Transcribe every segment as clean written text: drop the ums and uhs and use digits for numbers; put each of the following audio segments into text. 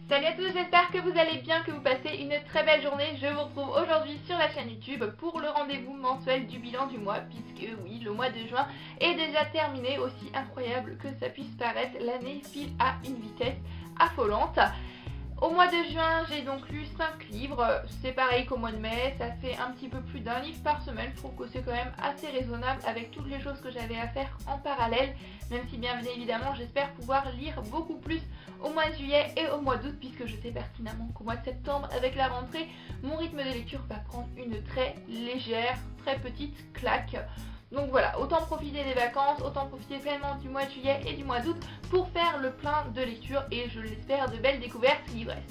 Salut à tous, j'espère que vous allez bien, que vous passez une très belle journée. Je vous retrouve aujourd'hui sur la chaîne YouTube pour le rendez-vous mensuel du bilan du mois, puisque oui, le mois de juin est déjà terminé. Aussi incroyable que ça puisse paraître, l'année file à une vitesse affolante. Au mois de juin, j'ai donc lu 5 livres, c'est pareil qu'au mois de mai, ça fait un petit peu plus d'un livre par semaine. Je trouve que c'est quand même assez raisonnable avec toutes les choses que j'avais à faire en parallèle, même si bien évidemment j'espère pouvoir lire beaucoup plus au mois de juillet et au mois d'août, puisque je sais pertinemment qu'au mois de septembre, avec la rentrée, mon rythme de lecture va prendre une très légère, très petite claque. Donc voilà, autant profiter des vacances, autant profiter pleinement du mois de juillet et du mois d'août pour faire le plein de lecture et je l'espère de belles découvertes livresques.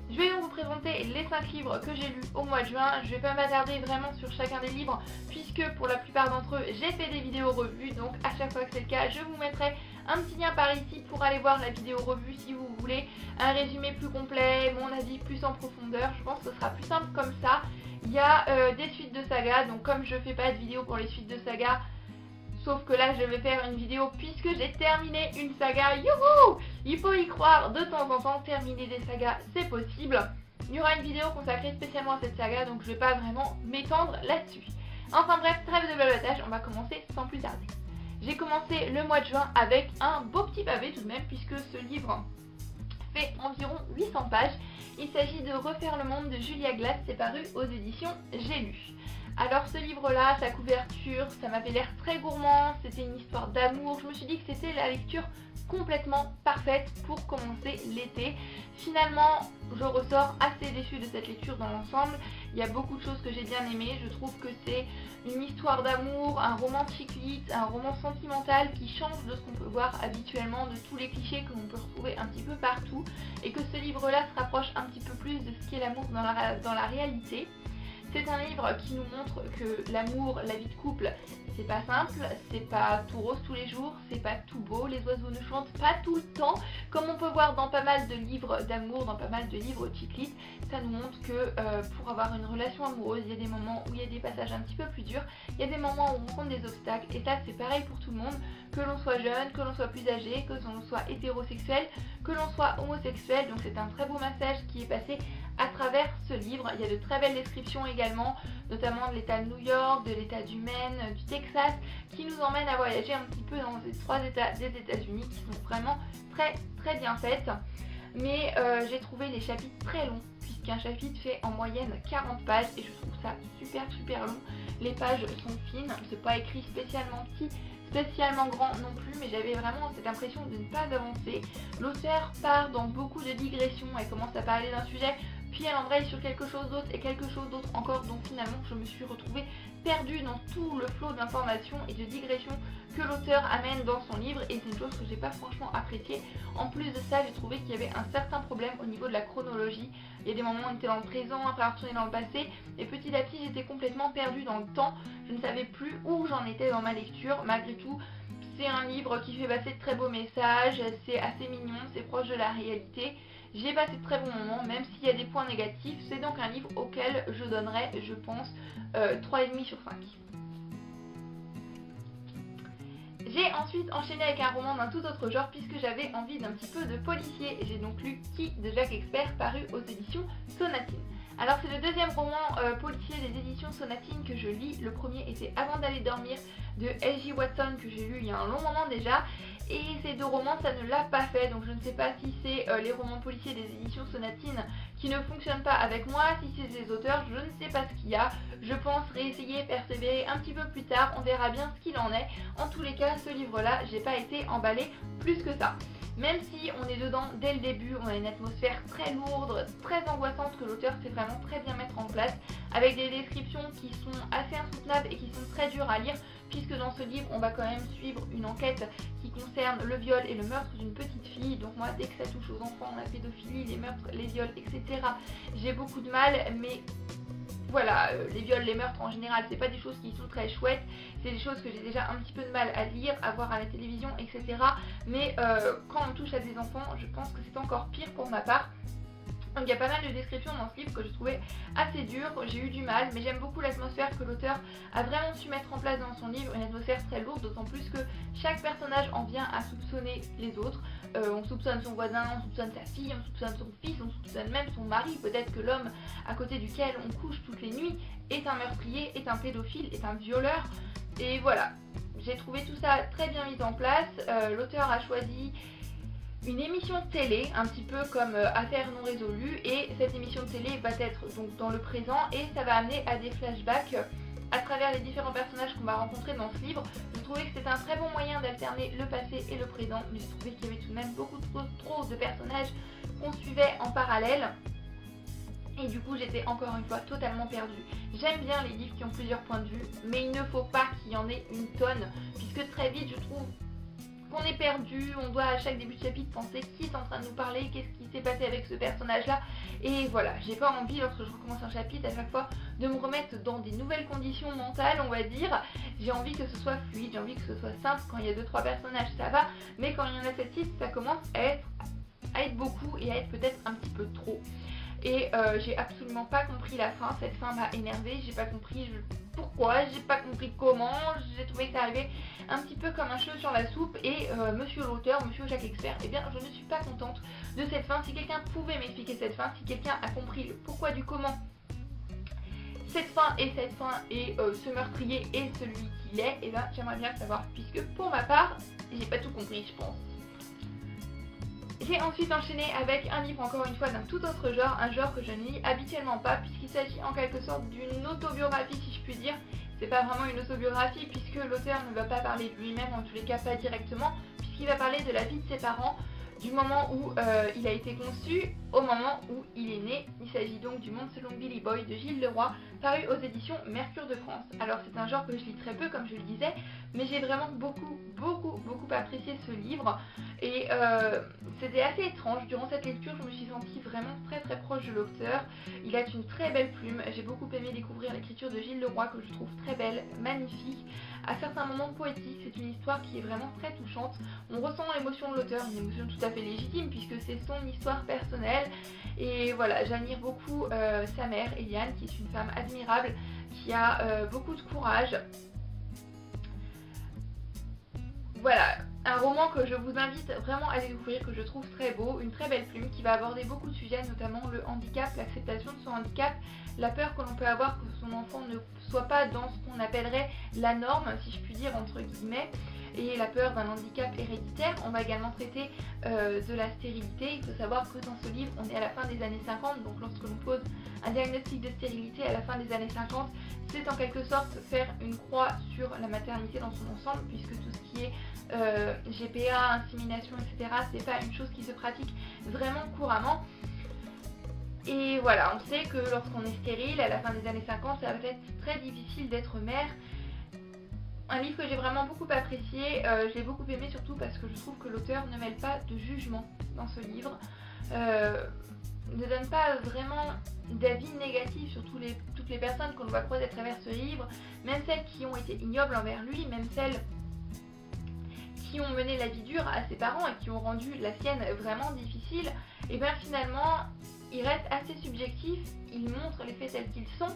Je vais donc vous présenter les 5 livres que j'ai lus au mois de juin. Je ne vais pas m'attarder vraiment sur chacun des livres puisque pour la plupart d'entre eux j'ai fait des vidéos revues, donc à chaque fois que c'est le cas je vous mettrai un petit lien par ici pour aller voir la vidéo revue si vous voulez un résumé plus complet, mon avis plus en profondeur. Je pense que ce sera plus simple comme ça. Il y a des suites de saga, donc comme je fais pas de vidéo pour les suites de saga, sauf que là je vais faire une vidéo puisque j'ai terminé une saga, youhou! Il faut y croire, de temps en temps, terminer des sagas c'est possible. Il y aura une vidéo consacrée spécialement à cette saga, donc je vais pas vraiment m'étendre là-dessus. Enfin bref, trêve de blablatage, on va commencer sans plus tarder. J'ai commencé le mois de juin avec un beau petit pavé tout de même, puisque ce livre fait environ 800 pages. Il s'agit de Refaire le monde de Julia Glass, c'est paru aux éditions J'ai lu. Alors ce livre-là, sa couverture, ça m'avait l'air très gourmand, c'était une histoire d'amour. Je me suis dit que c'était la lecture complètement parfaite pour commencer l'été. Finalement, je ressors assez déçue de cette lecture dans l'ensemble. Il y a beaucoup de choses que j'ai bien aimées. Je trouve que c'est une histoire d'amour, un roman chick-lit, un roman sentimental qui change de ce qu'on peut voir habituellement, de tous les clichés que l'on peut retrouver un petit peu partout, et que ce livre-là se rapproche un petit peu plus de ce qu'est l'amour dans la réalité. C'est un livre qui nous montre que l'amour, la vie de couple, c'est pas simple, c'est pas tout rose tous les jours, c'est pas tout beau, les oiseaux ne chantent pas tout le temps, comme on peut voir dans pas mal de livres d'amour, dans pas mal de livres chick-lit. Ça nous montre que pour avoir une relation amoureuse, il y a des moments où il y a des passages un petit peu plus durs, il y a des moments où on rencontre des obstacles, et ça c'est pareil pour tout le monde, que l'on soit jeune, que l'on soit plus âgé, que l'on soit hétérosexuel, que l'on soit homosexuel. Donc c'est un très beau message qui est passé à travers ce livre. Il y a de très belles descriptions également, notamment de l'état de New York, de l'état du Maine, du Texas, qui nous emmènent à voyager un petit peu dans ces 3 états des États-Unis qui sont vraiment très bien faites. Mais j'ai trouvé les chapitres très longs, puisqu'un chapitre fait en moyenne 40 pages et je trouve ça super long. Les pages sont fines, c'est pas écrit spécialement petit, spécialement grand non plus, mais j'avais vraiment cette impression de ne pas avancer. L'auteur part dans beaucoup de digressions, elle commence à parler d'un sujet, puis elle embraye sur quelque chose d'autre et quelque chose d'autre encore, donc finalement je me suis retrouvée perdue dans tout le flot d'informations et de digressions que l'auteur amène dans son livre, et c'est une chose que j'ai pas franchement appréciée. En plus de ça, j'ai trouvé qu'il y avait un certain problème au niveau de la chronologie. Il y a des moments où on était dans le présent, après retourner dans le passé, et petit à petit j'étais complètement perdue dans le temps. Je ne savais plus où j'en étais dans ma lecture. Malgré tout, c'est un livre qui fait passer de très beaux messages, c'est assez mignon, c'est proche de la réalité. J'ai passé de très bons moments, même s'il y a des points négatifs. C'est donc un livre auquel je donnerais, je pense, 3,5 sur 5. J'ai ensuite enchaîné avec un roman d'un tout autre genre puisque j'avais envie d'un petit peu de policier. J'ai donc lu Qui de Jacques Expert, paru aux éditions Sonatine. Alors c'est le deuxième roman policier des éditions Sonatine que je lis. Le premier était Avant d'aller dormir de L.J. Watson que j'ai lu il y a un long moment déjà. Et ces 2 romans ça ne l'a pas fait, donc je ne sais pas si c'est les romans policiers des éditions Sonatine qui ne fonctionnent pas avec moi, si c'est ces auteurs, je ne sais pas ce qu'il y a. Je pense réessayer, persévérer un petit peu plus tard, on verra bien ce qu'il en est. En tous les cas, ce livre-là, j'ai pas été emballée plus que ça. Même si on est dedans dès le début, on a une atmosphère très lourde, très angoissante que l'auteur sait vraiment très bien mettre en place, avec des descriptions qui sont assez insoutenables et qui sont très dures à lire, puisque dans ce livre on va quand même suivre une enquête qui concerne le viol et le meurtre d'une petite fille. Donc moi, dès que ça touche aux enfants, la pédophilie, les meurtres, les viols, etc., j'ai beaucoup de mal. Mais voilà, les viols, les meurtres en général, c'est pas des choses qui sont très chouettes, c'est des choses que j'ai déjà un petit peu de mal à lire, à voir à la télévision, etc. Mais quand on touche à des enfants, je pense que c'est encore pire pour ma part. Donc il y a pas mal de descriptions dans ce livre que je trouvais assez dures, j'ai eu du mal, mais j'aime beaucoup l'atmosphère que l'auteur a vraiment su mettre en place dans son livre, une atmosphère très lourde, d'autant plus que chaque personnage en vient à soupçonner les autres. On soupçonne son voisin, on soupçonne sa fille, on soupçonne son fils, on soupçonne même son mari, peut-être que l'homme à côté duquel on couche toutes les nuits est un meurtrier, est un pédophile, est un violeur, et voilà. J'ai trouvé tout ça très bien mis en place, l'auteur a choisi une émission de télé, un petit peu comme Affaires non résolues, et cette émission de télé va être donc dans le présent et ça va amener à des flashbacks à travers les différents personnages qu'on va rencontrer dans ce livre. Je trouvais que c'était un très bon moyen d'alterner le passé et le présent, mais je trouvais qu'il y avait tout de même beaucoup trop de personnages qu'on suivait en parallèle. Et du coup j'étais encore une fois totalement perdue. J'aime bien les livres qui ont plusieurs points de vue, mais il ne faut pas qu'il y en ait une tonne, puisque très vite je trouve qu'on est perdu, on doit à chaque début de chapitre penser qui est en train de nous parler, qu'est-ce qui s'est passé avec ce personnage là, et voilà, j'ai pas envie lorsque je recommence un chapitre à chaque fois de me remettre dans des nouvelles conditions mentales, on va dire. J'ai envie que ce soit fluide, j'ai envie que ce soit simple. Quand il y a 2-3 personnages ça va, mais quand il y en a 7-6 ça commence à être beaucoup et à être peut-être un petit peu trop. Et j'ai absolument pas compris la fin, cette fin m'a énervée, j'ai pas compris pourquoi, j'ai pas compris comment, j'ai trouvé que ça arrivait un petit peu comme un cheveu sur la soupe et monsieur l'auteur, monsieur Jacques Expert, eh bien je ne suis pas contente de cette fin. Si quelqu'un pouvait m'expliquer cette fin, si quelqu'un a compris le pourquoi du comment cette fin et ce meurtrier est celui qu'il est, eh bien j'aimerais bien le savoir, puisque pour ma part, j'ai pas tout compris je pense. J'ai ensuite enchaîné avec un livre encore une fois d'un tout autre genre, un genre que je ne lis habituellement pas puisqu'il s'agit en quelque sorte d'une autobiographie si je puis dire. C'est pas vraiment une autobiographie puisque l'auteur ne va pas parler de lui-même, en tous les cas pas directement, puisqu'il va parler de la vie de ses parents, du moment où il a été conçu au moment où il est né. Il s'agit donc du Monde selon Billy Boy de Gilles Leroy, paru aux éditions Mercure de France. Alors c'est un genre que je lis très peu comme je le disais, mais j'ai vraiment beaucoup apprécié ce livre et c'était assez étrange. Durant cette lecture je me suis sentie vraiment très proche de l'auteur. Il a une très belle plume, j'ai beaucoup aimé découvrir l'écriture de Gilles Leroy que je trouve très belle, magnifique, à certains moments poétique. C'est une histoire qui est vraiment très touchante, on ressent l'émotion de l'auteur, une émotion tout à fait légitime puisque c'est son histoire personnelle. Et voilà, j'admire beaucoup sa mère Eliane qui est une femme admirable, qui a beaucoup de courage. Voilà, un roman que je vous invite vraiment à découvrir, que je trouve très beau, une très belle plume qui va aborder beaucoup de sujets, notamment le handicap, l'acceptation de son handicap, la peur que l'on peut avoir que son enfant ne soit pas dans ce qu'on appellerait la norme, si je puis dire entre guillemets, et la peur d'un handicap héréditaire. On va également traiter de la stérilité. Il faut savoir que dans ce livre on est à la fin des années 50, donc lorsque l'on pose un diagnostic de stérilité à la fin des années 50, c'est en quelque sorte faire une croix sur la maternité dans son ensemble, puisque tout ce qui est GPA, insémination, etc. c'est pas une chose qui se pratique vraiment couramment. Et voilà, on sait que lorsqu'on est stérile à la fin des années 50, ça va être très difficile d'être mère. Un livre que j'ai vraiment beaucoup apprécié, je l'ai beaucoup aimé surtout parce que je trouve que l'auteur ne mêle pas de jugement dans ce livre, ne donne pas vraiment d'avis négatifs sur toutes les personnes qu'on va croiser à travers ce livre, même celles qui ont été ignobles envers lui, même celles qui ont mené la vie dure à ses parents et qui ont rendu la sienne vraiment difficile. Et bien finalement il reste assez subjectif, il montre les faits tels qu'ils sont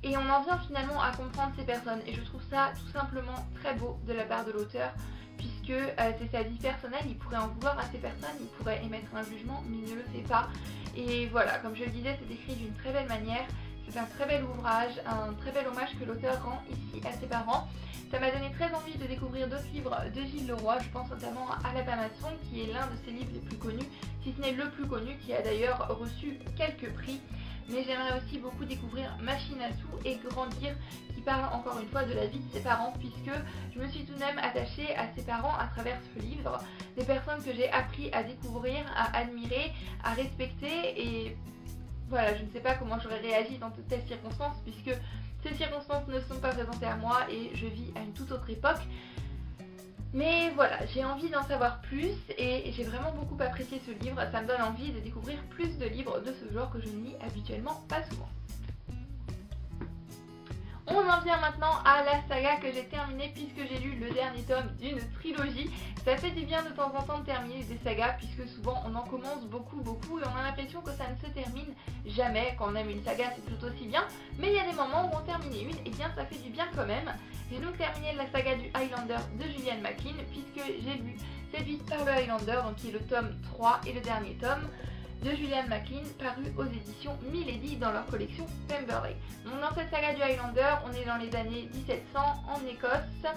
et on en vient finalement à comprendre ces personnes, et je trouve ça tout simplement très beau de la part de l'auteur, puisque c'est sa vie personnelle, il pourrait en vouloir à ces personnes, il pourrait émettre un jugement mais il ne le fait pas. Et voilà, comme je le disais, c'est écrit d'une très belle manière, c'est un très bel ouvrage, un très bel hommage que l'auteur rend ici à ses parents. Ça m'a donné très envie de découvrir d'autres livres de Gilles Leroy, je pense notamment à Alabama Song qui est l'un de ses livres les plus connus, si ce n'est le plus connu, qui a d'ailleurs reçu quelques prix. Mais j'aimerais aussi beaucoup découvrir Machine à sous et Grandir, qui parle encore une fois de la vie de ses parents, puisque je me suis tout de même attachée à ses parents à travers ce livre, des personnes que j'ai appris à découvrir, à admirer, à respecter, et voilà, je ne sais pas comment j'aurais réagi dans de telles circonstances, puisque ces circonstances ne sont pas présentées à moi et je vis à une toute autre époque. Mais voilà, j'ai envie d'en savoir plus et j'ai vraiment beaucoup apprécié ce livre. Ça me donne envie de découvrir plus de livres de ce genre que je ne lis habituellement pas souvent. On en vient maintenant à la saga que j'ai terminée puisque j'ai lu le dernier tome d'une trilogie. Ça fait du bien de temps en temps de terminer des sagas puisque souvent on en commence beaucoup et on a l'impression que ça ne se termine jamais. Quand on aime une saga c'est tout aussi bien, mais il y a des moments où on termine une et bien ça fait du bien quand même. J'ai donc terminé la saga du Highlander de Gillian McKean puisque j'ai lu Séduite par le Highlander, donc qui est le tome 3 et le dernier tome de Gillian McKean, paru aux éditions Milady dans leur collection Pemberley. Donc dans cette saga du Highlander, on est dans les années 1700 en Écosse,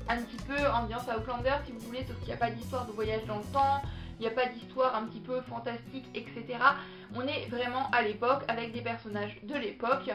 un petit peu ambiance Outlander si vous voulez, sauf qu'il n'y a pas d'histoire de voyage dans le temps, il n'y a pas d'histoire un petit peu fantastique, etc. On est vraiment à l'époque avec des personnages de l'époque.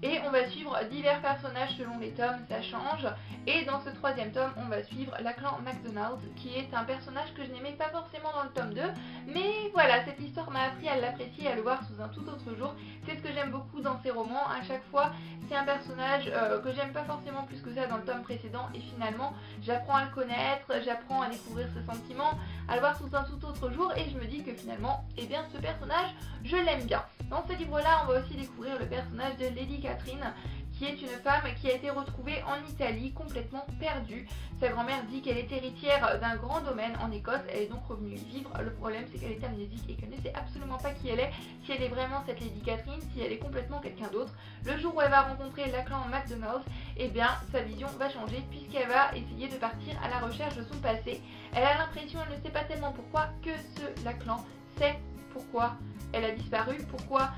Et on va suivre divers personnages selon les tomes, ça change. Et dans ce troisième tome, on va suivre la clan MacDonald, qui est un personnage que je n'aimais pas forcément dans le tome 2. Mais voilà, cette histoire m'a appris à l'apprécier et à le voir sous un tout autre jour. C'est ce que j'aime beaucoup dans ces romans. À chaque fois, c'est un personnage que j'aime pas forcément plus que ça dans le tome précédent. Et finalement, j'apprends à le connaître, j'apprends à découvrir ses sentiments, à le voir sous un tout autre jour. Et je me dis que finalement, eh bien, ce personnage, je l'aime bien. Dans ce livre-là, on va aussi découvrir le personnage de Lady Catherine, qui est une femme qui a été retrouvée en Italie complètement perdue. Sa grand-mère dit qu'elle est héritière d'un grand domaine en Écosse, elle est donc revenue y vivre. Le problème c'est qu'elle est amnésique et qu'elle ne sait absolument pas qui elle est, si elle est vraiment cette Lady Catherine, si elle est complètement quelqu'un d'autre. Le jour où elle va rencontrer la clan MacDonald, eh bien sa vision va changer puisqu'elle va essayer de partir à la recherche de son passé. Elle a l'impression, elle ne sait pas tellement pourquoi, que la clan sait pourquoi elle a disparu, pourquoi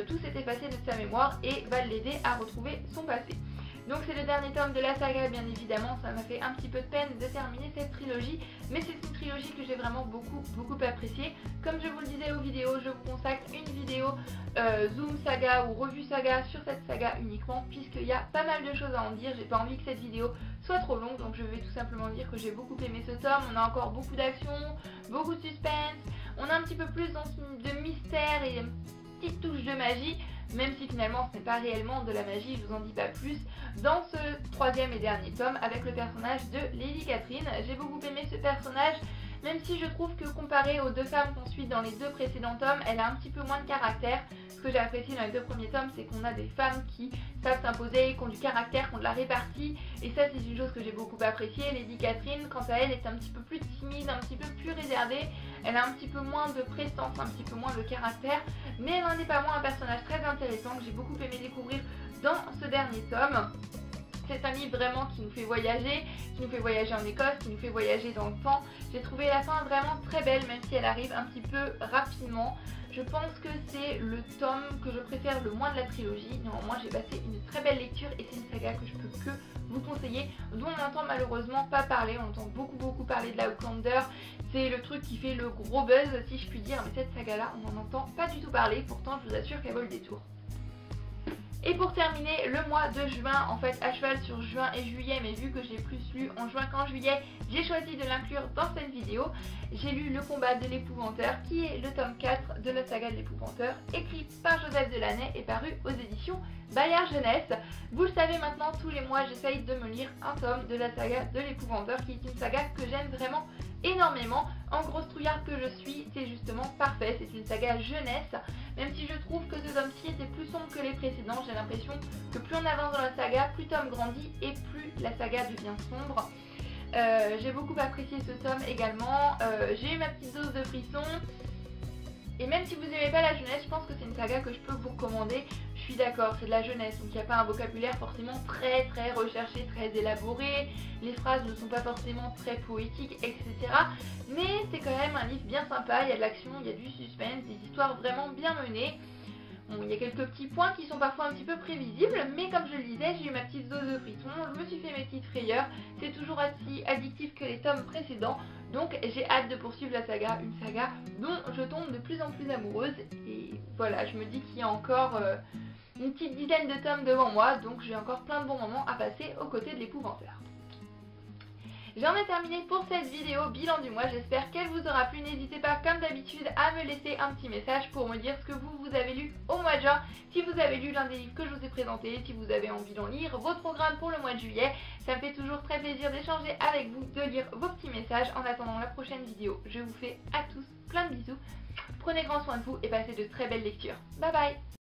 tout s'est effacé de sa mémoire et va l'aider à retrouver son passé. Donc c'est le dernier tome de la saga, bien évidemment, ça m'a fait un petit peu de peine de terminer cette trilogie, mais c'est une trilogie que j'ai vraiment beaucoup appréciée. Comme je vous le disais aux vidéos, je vous consacre une vidéo Zoom Saga ou Revue Saga sur cette saga uniquement, puisqu'il y a pas mal de choses à en dire. J'ai pas envie que cette vidéo soit trop longue, donc je vais tout simplement dire que j'ai beaucoup aimé ce tome. On a encore beaucoup d'action, beaucoup de suspense, on a un petit peu plus de mystère et petite touche de magie, même si finalement ce n'est pas réellement de la magie, je vous en dis pas plus, dans ce troisième et dernier tome avec le personnage de Lady Catherine. J'ai beaucoup aimé ce personnage, même si je trouve que comparé aux deux femmes qu'on suit dans les deux précédents tomes, elle a un petit peu moins de caractère. Ce que j'ai apprécié dans les deux premiers tomes, c'est qu'on a des femmes qui savent s'imposer, qui ont du caractère, qui ont de la répartie, et ça c'est une chose que j'ai beaucoup appréciée. Lady Catherine, quant à elle, est un petit peu plus timide, un petit peu plus réservée, elle a un petit peu moins de prestance, un petit peu moins de caractère, mais elle n'en est pas moins un personnage très intéressant que j'ai beaucoup aimé découvrir dans ce dernier tome. C'est un livre vraiment qui nous fait voyager en Écosse, qui nous fait voyager dans le temps. J'ai trouvé la fin vraiment très belle, même si elle arrive un petit peu rapidement. Je pense que c'est le tome que je préfère le moins de la trilogie. Néanmoins, j'ai passé une très belle lecture et c'est une saga que je peux que vous conseiller, dont on n'entend malheureusement pas parler. On entend beaucoup parler de la Outlander. C'est le truc qui fait le gros buzz, si je puis dire, mais cette saga-là, on n'en entend pas du tout parler. Pourtant, je vous assure qu'elle vaut le détour. Et pour terminer le mois de juin, en fait à cheval sur juin et juillet, mais vu que j'ai plus lu en juin qu'en juillet, j'ai choisi de l'inclure dans cette vidéo. J'ai lu Le combat de l'épouvanteur, qui est le tome 4 de la saga de l'épouvanteur, écrit par Joseph Delaney et paru aux éditions Bayard Jeunesse. Vous le savez maintenant, tous les mois j'essaye de me lire un tome de la saga de l'épouvanteur, qui est une saga que j'aime vraiment énormément. En grosse trouillarde que je suis, c'est justement parfait, c'est une saga jeunesse, même si je trouve que ce tome-ci était plus sombre que les précédents. J'ai l'impression que plus on avance dans la saga, plus Tom grandit et plus la saga devient sombre. J'ai beaucoup apprécié ce tome également, j'ai eu ma petite dose de frissons. Et même si vous n'aimez pas la jeunesse, je pense que c'est une saga que je peux vous recommander. Je suis d'accord, c'est de la jeunesse, donc il n'y a pas un vocabulaire forcément très recherché, très élaboré. Les phrases ne sont pas forcément très poétiques, etc. Mais c'est quand même un livre bien sympa, il y a de l'action, il y a du suspense, des histoires vraiment bien menées. Bon, il y a quelques petits points qui sont parfois un petit peu prévisibles, mais comme je le disais, j'ai eu ma petite dose de frissons, je me suis fait mes petites frayeurs, c'est toujours aussi addictif que les tomes précédents, donc j'ai hâte de poursuivre la saga, une saga dont je tombe de plus en plus amoureuse, et voilà, je me dis qu'il y a encore une petite dizaine de tomes devant moi, donc j'ai encore plein de bons moments à passer aux côtés de l'épouvanteur. J'en ai terminé pour cette vidéo bilan du mois, j'espère qu'elle vous aura plu. N'hésitez pas comme d'habitude à me laisser un petit message pour me dire ce que vous avez lu au mois de juin, si vous avez lu l'un des livres que je vous ai présentés, si vous avez envie d'en lire, votre programme pour le mois de juillet. Ça me fait toujours très plaisir d'échanger avec vous, de lire vos petits messages. En attendant la prochaine vidéo, je vous fais à tous plein de bisous. Prenez grand soin de vous et passez de très belles lectures. Bye bye.